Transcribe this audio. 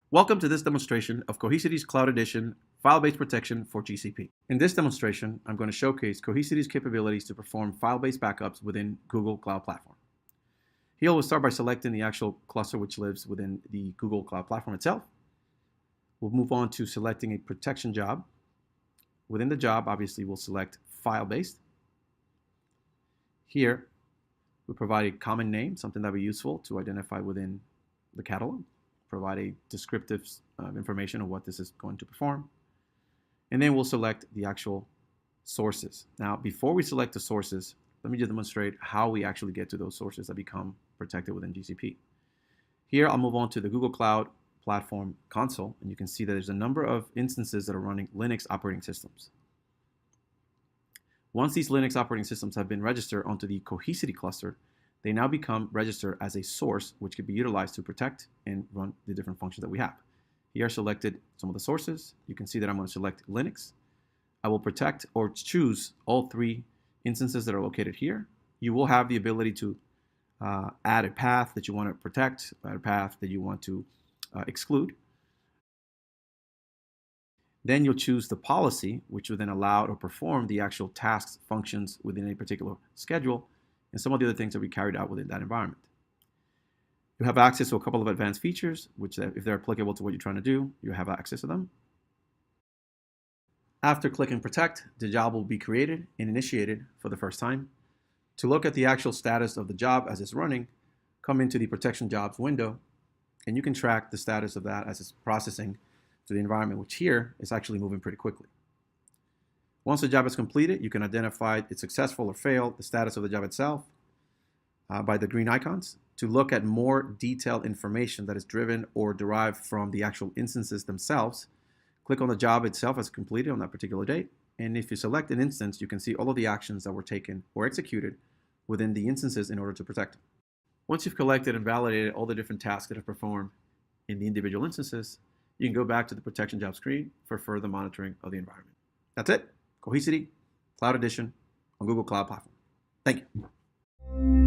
Welcome to this demonstration of Cohesity's Cloud Edition file-based protection for GCP. In this demonstration, I'm going to showcase Cohesity's capabilities to perform file-based backups within Google Cloud Platform. Here we'll start by selecting the actual cluster which lives within the Google Cloud Platform itself. We'll move on to selecting a protection job. Within the job, obviously, we'll select file-based. Here, we provide a common name, something that will be useful to identify within the catalog. Provide a descriptive information of what this is going to perform. And then we'll select the actual sources. Now, before we select the sources, let me just demonstrate how we actually get to those sources that become protected within GCP. Here, I'll move on to the Google Cloud Platform console, and you can see that there's a number of instances that are running Linux operating systems. Once these Linux operating systems have been registered onto the Cohesity cluster, they now become registered as a source which can be utilized to protect and run the different functions that we have. Here are selected some of the sources. You can see that I'm going to select Linux. I will protect or choose all three instances that are located here. You will have the ability to add a path that you want to protect, add a path that you want to exclude. Then you'll choose the policy, which will then allow or perform the actual tasks, functions within a particular schedule, and some of the other things that we carried out within that environment. You have access to a couple of advanced features, which if they're applicable to what you're trying to do, you have access to them. After clicking Protect, the job will be created and initiated for the first time. To look at the actual status of the job as it's running, come into the Protection Jobs window, and you can track the status of that as it's processing to the environment, which here is actually moving pretty quickly. Once the job is completed, you can identify it's successful or failed, the status of the job itself by the green icons. To look at more detailed information that is driven or derived from the actual instances themselves, click on the job itself as completed on that particular date. And if you select an instance, you can see all of the actions that were taken or executed within the instances in order to protect them. Once you've collected and validated all the different tasks that are performed in the individual instances, you can go back to the protection job screen for further monitoring of the environment. That's it. Cohesity Cloud Edition on Google Cloud Platform. Thank you.